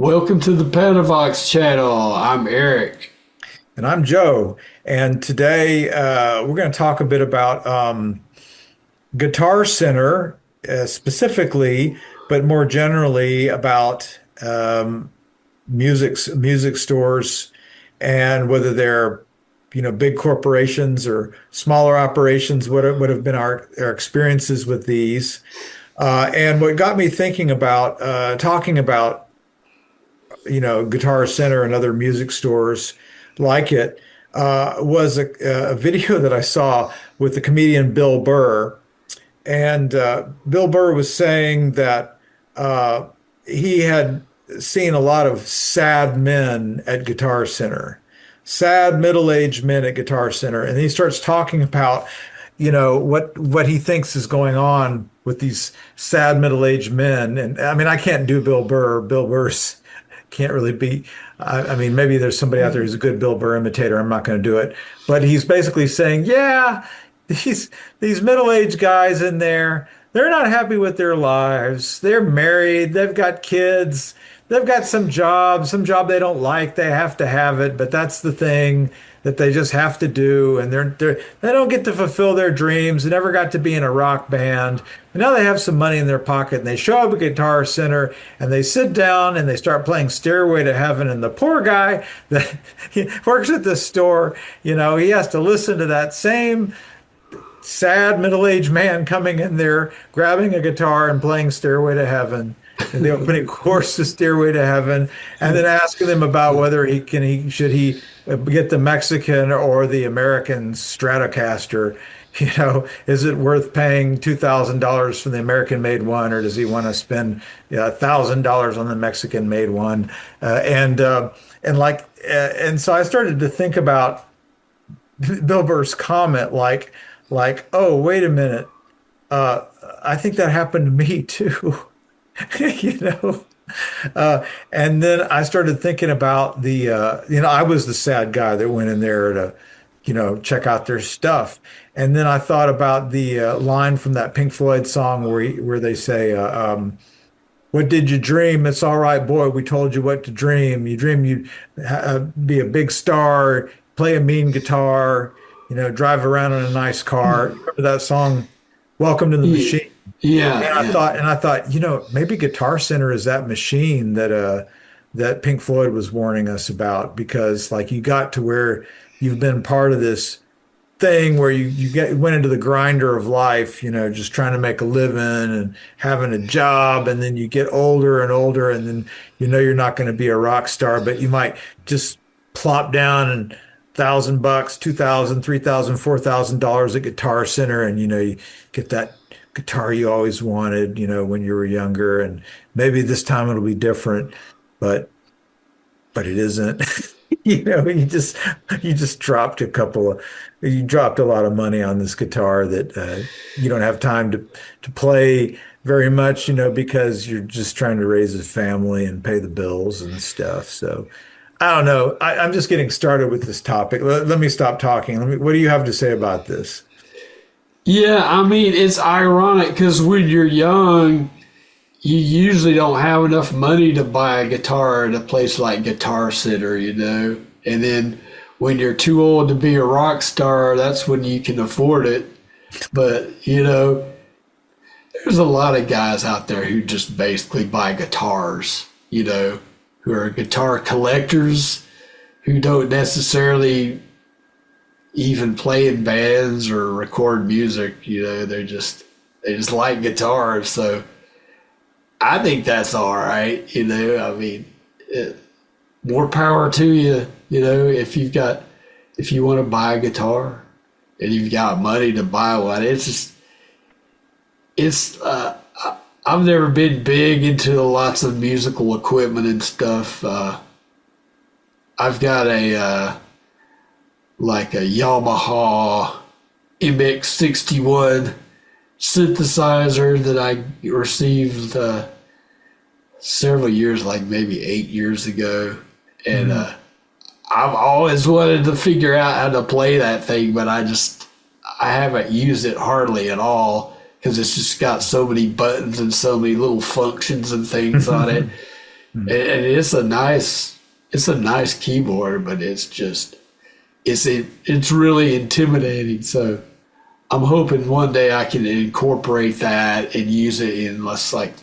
Welcome to the Panavox channel. I'm Eric. And I'm Joe. And today we're going to talk a bit about Guitar Center specifically, but more generally about music stores and whether they're big corporations or smaller operations. What would have been our experiences with these? And what got me thinking about talking about Guitar Center and other music stores like it was a video that I saw with the comedian Bill Burr. And Bill Burr was saying that he had seen a lot of sad men at Guitar Center, sad middle-aged men at Guitar Center. And he starts talking about, what he thinks is going on with these sad middle-aged men. And I mean, I can't do Bill Burr. Bill Burr's can't really be. I mean, maybe there's somebody out there who's a good Bill Burr imitator. I'm not going to do it. But he's basically saying, yeah, these middle-aged guys in there, they're not happy with their lives. They're married. They've got kids. They've got some job they don't like. They have to have it, but that's the thing that they just have to do. And they don't get to fulfill their dreams. They never got to be in a rock band. And now they have some money in their pocket and they show up at Guitar Center and they sit down and they start playing Stairway to Heaven. And the poor guy that he works at the store, he has to listen to that same sad middle-aged man coming in there, grabbing a guitar and playing Stairway to Heaven, and the opening chorus to Stairway to Heaven, and then asking them about whether should he get the Mexican or the American Stratocaster. Is it worth paying $2,000 for the American-made one, or does he want to spend $1,000 on the Mexican-made one? And so I started to think about Bill Burr's comment, like, oh, wait a minute. I think that happened to me too. you know. And then I started thinking about I was the sad guy that went in there to, check out their stuff. And then I thought about the line from that Pink Floyd song where they say, what did you dream? It's all right, boy. We told you what to dream. You dream you'd be a big star, play a mean guitar, drive around in a nice car. Remember that song, Welcome to the Machine? Yeah. And I thought, maybe Guitar Center is that machine that Pink Floyd was warning us about, because like you got to where you've been part of this thing where you went into the grinder of life, just trying to make a living and having a job, and then you get older and older, and then you're not going to be a rock star, but you might just plop down and $1,000, $2,000, $3,000, $4,000 at Guitar Center, and you get that guitar you always wanted, when you were younger, and maybe this time it'll be different, but it isn't. You just dropped you dropped a lot of money on this guitar that you don't have time to play very much, because you're just trying to raise a family and pay the bills and stuff. So I don't know. I'm just getting started with this topic. Let me stop talking. What do you have to say about this? Yeah, I mean, it's ironic because when you're young, you usually don't have enough money to buy a guitar at a place like Guitar Center, And then when you're too old to be a rock star, that's when you can afford it. But, there's a lot of guys out there who just basically buy guitars, who are guitar collectors, who don't necessarily even play in bands or record music. They just like guitars. So I think that's all right. I mean, more power to you. If you want to buy a guitar and you've got money to buy one, I've never been big into lots of musical equipment and stuff. I've got a Yamaha MX61 synthesizer that I received several years, like maybe 8 years ago. And I've always wanted to figure out how to play that thing, but I haven't used it hardly at all, because it's just got so many buttons and so many little functions and things on it. And it's a nice keyboard, but it's really intimidating. So I'm hoping one day I can incorporate that and use it in less like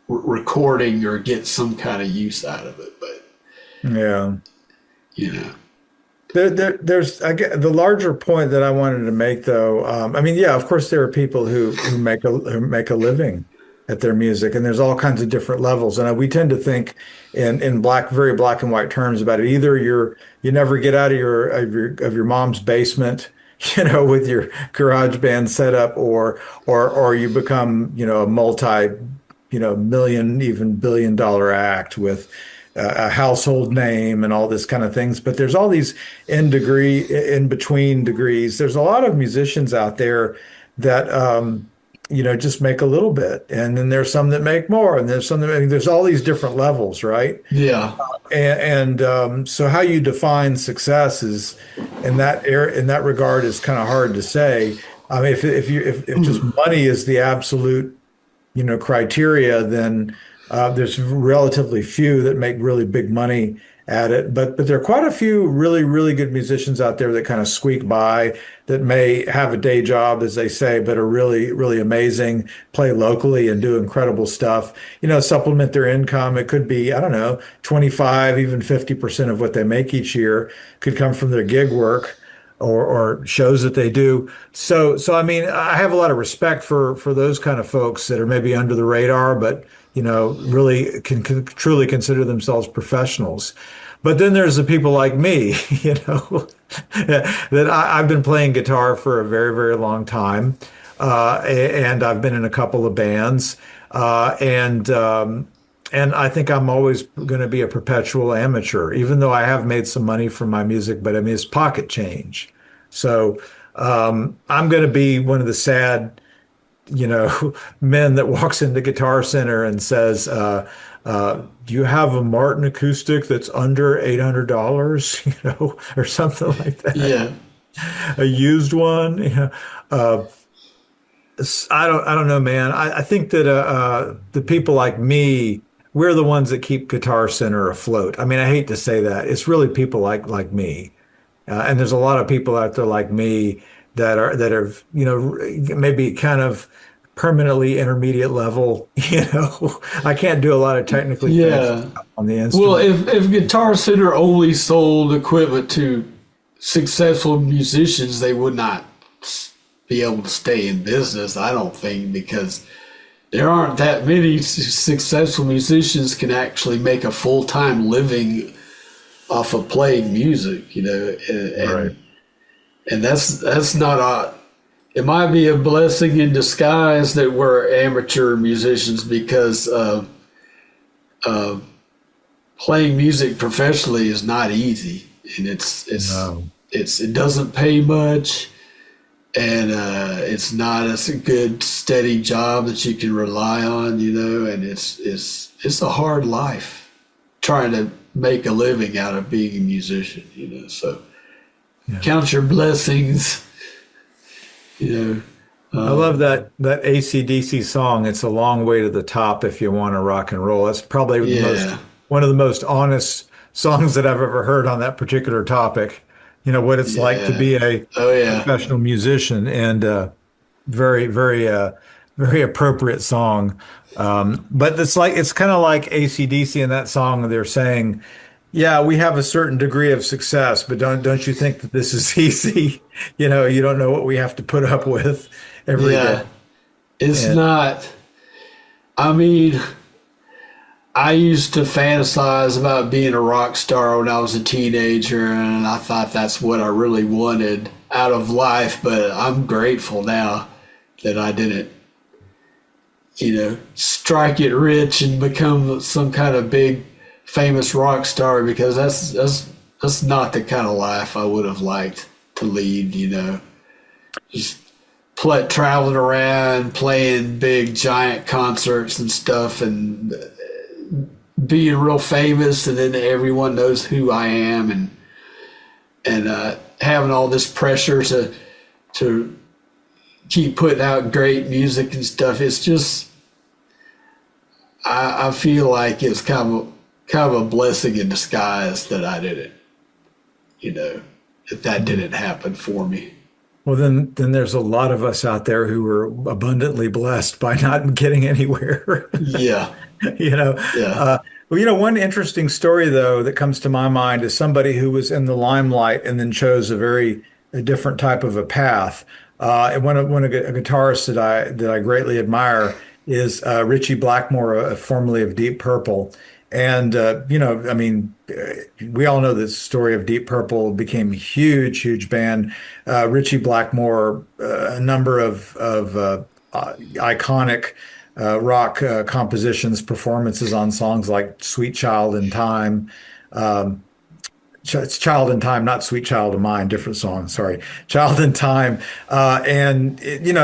recording or get some kind of use out of it. But Yeah. you know, There's I get the larger point that I wanted to make, though. I mean, yeah, of course, there are people who make a living at their music, and there's all kinds of different levels. And we tend to think in very black and white terms about it. Either you never get out of your mom's basement, with your garage band setup, or you become, a multi, million, even billion-dollar act with a household name and all this kind of things. But there's all these in between degrees. There's a lot of musicians out there that just make a little bit, and then there's some that make more, and there's all these different levels, right? yeah, So how you define success is in that regard is kind of hard to say. I mean, if just money is the absolute criteria, then there's relatively few that make really big money at it. But there are quite a few really, really good musicians out there that kind of squeak by, that may have a day job, as they say, but are really, really amazing, play locally and do incredible stuff, supplement their income. It could be, I don't know, 25, even 50% of what they make each year could come from their gig work or shows that they do. So I mean, I have a lot of respect for those kind of folks that are maybe under the radar, but really can truly consider themselves professionals. But then there's the people like me, that I've been playing guitar for a very, very long time, and I've been in a couple of bands, and I think I'm always going to be a perpetual amateur, even though I have made some money from my music, but I mean, it's pocket change. So I'm going to be one of the sad, men that walks into Guitar Center and says, do you have a Martin acoustic that's under $800, or something like that? yeah, A used one, I don't know, man. I think that the people like me, we're the ones that keep Guitar Center afloat. I mean, I hate to say that. It's really people like me. And there's a lot of people out there like me that are maybe kind of permanently intermediate level. I can't do a lot of technically fancy stuff on the instrument. Well, if Guitar Center only sold equipment to successful musicians, they would not be able to stay in business, I don't think, because there aren't that many successful musicians can actually make a full-time living off of playing music, and Right. and that's not it might be a blessing in disguise that we're amateur musicians, because playing music professionally is not easy, and No. it doesn't pay much, and it's not a good steady job that you can rely on, and it's a hard life trying to make a living out of being a musician, so count your blessings, I love that AC/DC song. It's a long way to the top if you want to rock and roll. That's probably one of the most honest songs that I've ever heard on that particular topic. What it's like to be a professional musician, and very, very, very appropriate song. But it's kind of like AC/DC in that song. They're saying, yeah, we have a certain degree of success, but don't you think that this is easy? You don't know what we have to put up with every day. It's not. I mean, I used to fantasize about being a rock star when I was a teenager, and I thought that's what I really wanted out of life. But I'm grateful now that I didn't, strike it rich and become some kind of big famous rock star, because that's not the kind of life I would have liked to lead, just traveling around, playing big giant concerts and stuff, and being real famous, and then everyone knows who I am, and having all this pressure to keep putting out great music and stuff. It's just, I feel like it's kind of a blessing in disguise that I didn't, you know, that didn't happen for me. Well, then there's a lot of us out there who were abundantly blessed by not getting anywhere. Yeah, You know, yeah. uh, well, one interesting story though that comes to my mind is somebody who was in the limelight and then chose a different type of a path. And a guitarist that I greatly admire is Ritchie Blackmore, formerly of Deep Purple. And I mean, we all know the story of Deep Purple became a huge, huge band. Ritchie Blackmore, a number of iconic rock compositions, performances on songs like "Sweet Child in Time." Um, it's Child in Time, not Sweet Child of Mine, different song. Sorry, Child in Time. I mean,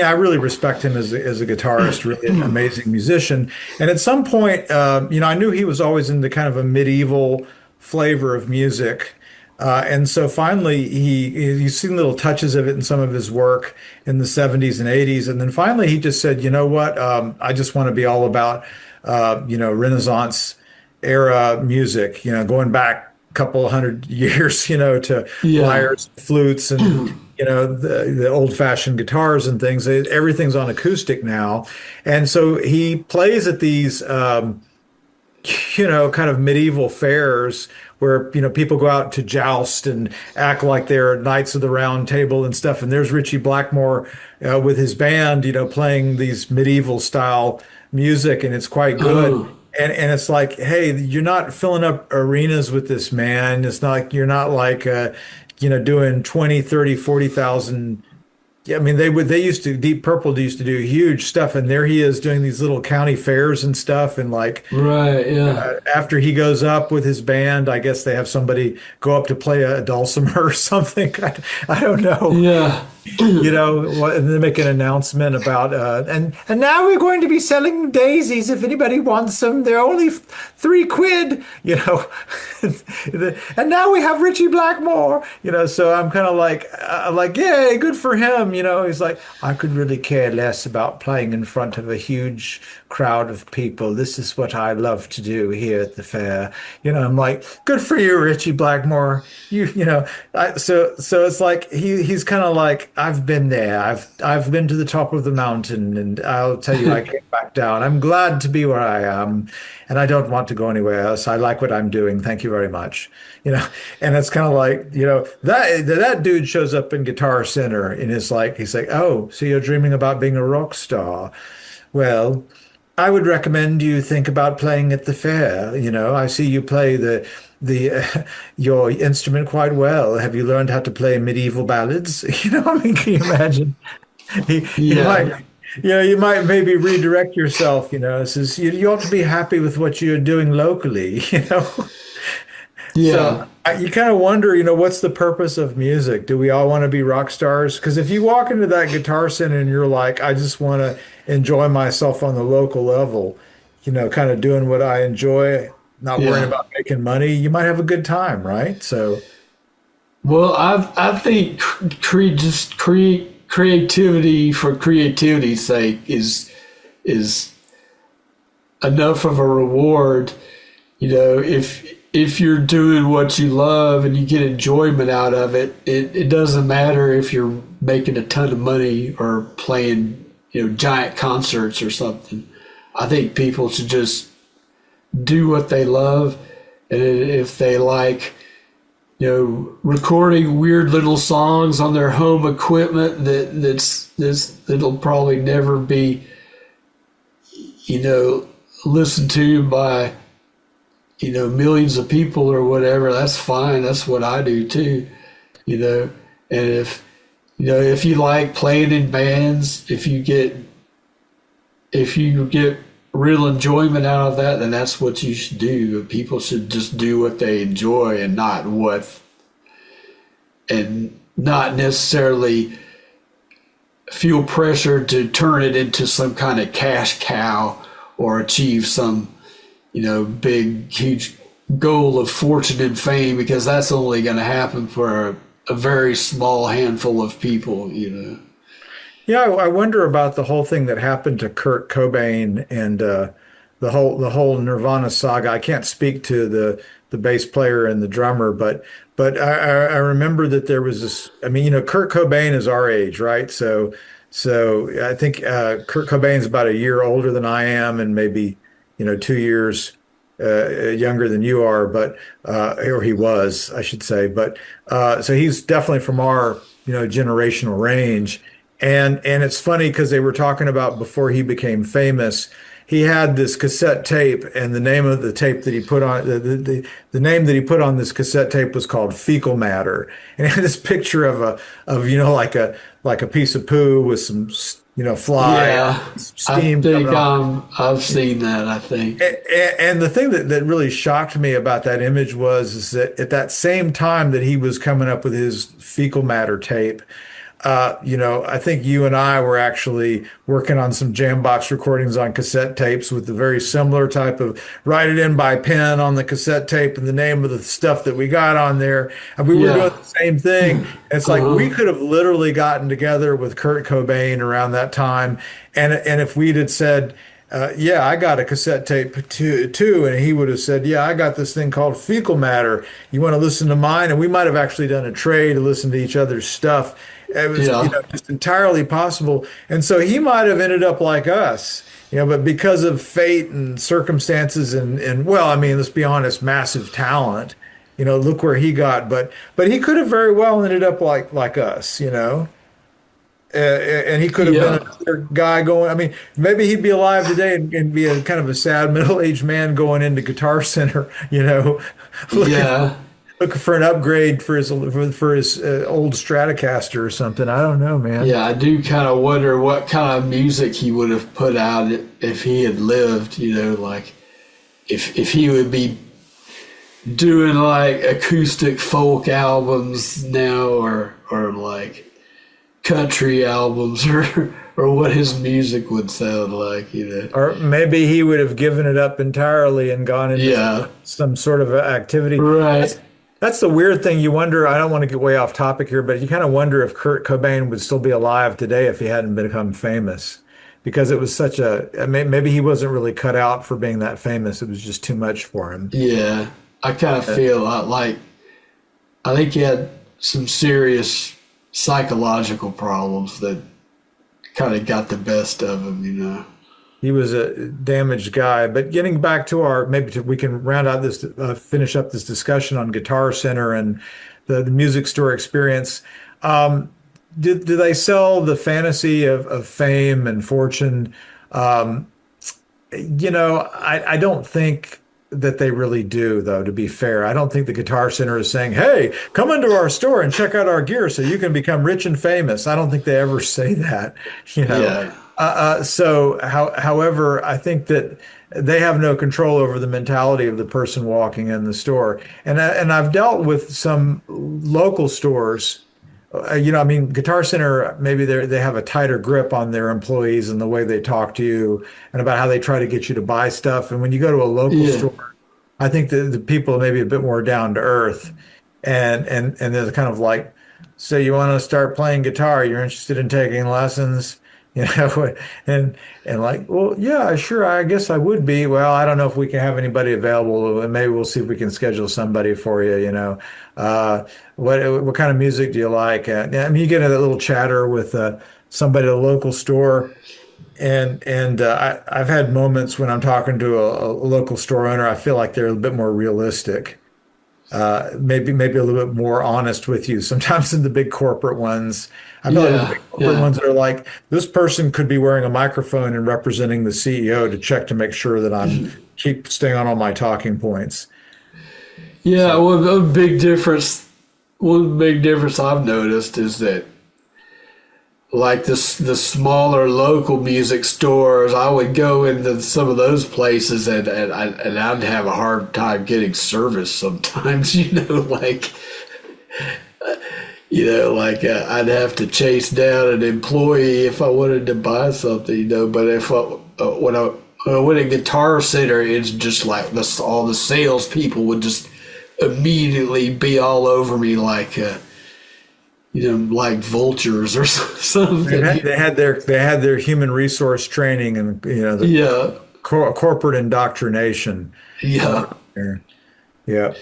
I really respect him as a guitarist, really an amazing musician. And at some point, I knew he was always into kind of a medieval flavor of music. And so finally, you've seen little touches of it in some of his work in the 70s and 80s. And then finally, he just said, you know what? I just want to be all about, Renaissance era music, going back a couple of hundred years, to Yeah. lyres, flutes, and, the old-fashioned guitars and things. Everything's on acoustic now. And so he plays at these, kind of medieval fairs where, people go out to joust and act like they're knights of the round table and stuff. And there's Ritchie Blackmore with his band, playing these medieval style music, and it's quite good. Oh, And it's like, hey, you're not filling up arenas with this, man. It's not like you're not like doing 20, 30, 40,000. Yeah, I mean, they used to, Deep Purple used to do huge stuff, and there he is doing these little county fairs and stuff. And like, right. Yeah. after he goes up with his band, I guess they have somebody go up to play a dulcimer or something. I don't know. Yeah. And they make an announcement about and now we're going to be selling daisies if anybody wants them. They're only £3, and now we have Ritchie Blackmore, so I'm kind of like, yay, good for him. He's like, I could really care less about playing in front of a huge crowd of people. This is what I love to do here at the fair. I'm like, good for you, Ritchie Blackmore. So it's like he's kind of like, I've been there. I've been to the top of the mountain, and I'll tell you, I came back down. I'm glad to be where I am, and I don't want to go anywhere else. I like what I'm doing. Thank you very much. And it's kind of like, that dude shows up in Guitar Center and he's like, oh, so you're dreaming about being a rock star? Well, I would recommend you think about playing at the fair. I see you play your instrument quite well. Have you learned how to play medieval ballads? I mean, can you imagine? He Yeah. might, you might maybe redirect yourself. It says you ought to be happy with what you're doing locally. Yeah. So you kind of wonder, what's the purpose of music? Do we all want to be rock stars? Because if you walk into that Guitar Center and you're like, I just want to enjoy myself on the local level, kind of doing what I enjoy, not worrying Yeah. about making money, you might have a good time, right? So, Well, I think just create creativity for creativity's sake is enough of a reward. If you're doing what you love and you get enjoyment out of it, it doesn't matter if you're making a ton of money or playing, giant concerts or something. I think people should just do what they love, and if they like, recording weird little songs on their home equipment that'll probably never be, listened to by, millions of people or whatever, that's fine. That's what I do too, And if you like playing in bands, if you get real enjoyment out of that, then that's what you should do. People should just do what they enjoy and not necessarily feel pressure to turn it into some kind of cash cow or achieve some, big, huge goal of fortune and fame, because that's only going to happen for a very small handful of people. yeah, I wonder about the whole thing that happened to Kurt Cobain and the whole Nirvana saga. I can't speak to the bass player and the drummer, but I remember that there was this. I mean, Kurt Cobain is our age, right? So I think Kurt Cobain's about a year older than I am, and maybe 2 years younger than you are, but or he was, I should say. But so he's definitely from our generational range. And it's funny because they were talking about before he became famous, he had this cassette tape, and the name of the tape that he put on the name that he put on this cassette tape was called Fecal Matter, and it had this picture of like a piece of poo with some fly, Yeah, steam I think coming off. I've seen that. I think. And the thing that really shocked me about that image is that at that same time that he was coming up with his Fecal Matter tape, I think you and I were actually working on some Jambox recordings on cassette tapes with the very similar type of write it in by pen on the cassette tape and the name of the stuff that we got on there. And we were Yeah. doing the same thing. It's like Uh-huh. we could have literally gotten together with Kurt Cobain around that time. And if we'd had said, yeah, I got a cassette tape too. And he would have said, yeah, I got this thing called Fecal Matter. You want to listen to mine? And we might have actually done a trade to listen to each other's stuff. It was, Yeah. just entirely possible. And so he might have ended up like us, but because of fate and circumstances and well, I mean, let's be honest, massive talent, look where he got. But he could have very well ended up like us, and he could have been Yeah. another guy going. I mean, maybe he'd be alive today and be a kind of a sad middle-aged man going into Guitar Center, looking, Yeah. looking for an upgrade for his old Stratocaster or something. I don't know, man. Yeah, I do kind of wonder what kind of music he would have put out if he had lived, like if he would be doing like acoustic folk albums now or like country albums or what his music would sound like, Or maybe he would have given it up entirely and gone into Yeah. some sort of activity. Right. That's the weird thing. You wonder, I don't want to get way off topic here, but you kind of wonder if Kurt Cobain would still be alive today if he hadn't become famous. Because it was maybe he wasn't really cut out for being that famous. It was just too much for him. Yeah. I kind of feel like I think he had some serious psychological problems that kind of got the best of him. He was a damaged guy. But getting back to we can round out this, finish up this discussion on Guitar Center and the music store experience. Do they sell the fantasy of fame and fortune? I don't think that they really do, though, to be fair. I don't think the Guitar Center is saying, hey, come into our store and check out our gear so you can become rich and famous. I don't think they ever say that, Yeah. However, I think that they have no control over the mentality of the person walking in the store. And I've dealt with some local stores. I mean, Guitar Center, maybe they have a tighter grip on their employees and the way they talk to you and about how they try to get you to buy stuff. And when you go to a local store, I think the people are maybe a bit more down to earth and they're kind of like, so you want to start playing guitar? You're interested in taking lessons? And like, well, yeah, sure, I guess I would be. Well, I don't know if we can have anybody available, and maybe we'll see if we can schedule somebody for you. What kind of music do you like? I mean, you get a little chatter with somebody at a local store, and I've had moments when I'm talking to a local store owner, I feel like they're a bit more realistic. Maybe a little bit more honest with you. Sometimes in the big corporate ones, I know the big corporate ones are like, this person could be wearing a microphone and representing the CEO to check to make sure that I'm keep staying on all my talking points. Yeah, well, one big difference I've noticed is that like the smaller local music stores, I would go into some of those places and I'd have a hard time getting service sometimes, I'd have to chase down an employee if I wanted to buy something, but when I went to Guitar Center, it's just like all the salespeople would just immediately be all over me like vultures or something. They had their human resource training and Yeah. corporate indoctrination. Yeah. There. Yeah.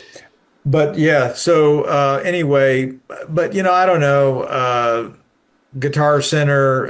But yeah, so anyway, but I don't know, Guitar Center,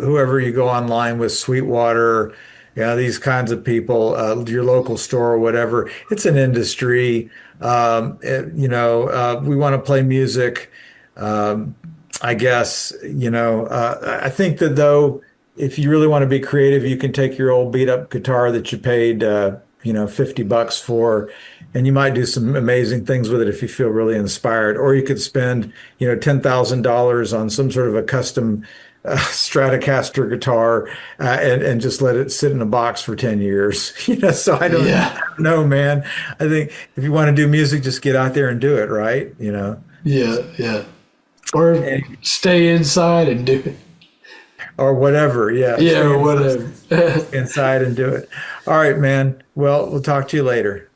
whoever you go online with, Sweetwater, these kinds of people, your local store or whatever. It's an industry. We want to play music. Um, I guess, I think that though, if you really want to be creative, you can take your old beat up guitar that you paid, $50 for, and you might do some amazing things with it if you feel really inspired. Or you could spend, $10,000 on some sort of a custom Stratocaster guitar, and just let it sit in a box for 10 years. So I don't Yeah. know, man. I think if you want to do music, just get out there and do it, right? Yeah. Yeah. Or And- stay inside and do it. or whatever. Yeah. Yeah, or Stay whatever. inside and do it. All right, man. Well, we'll talk to you later.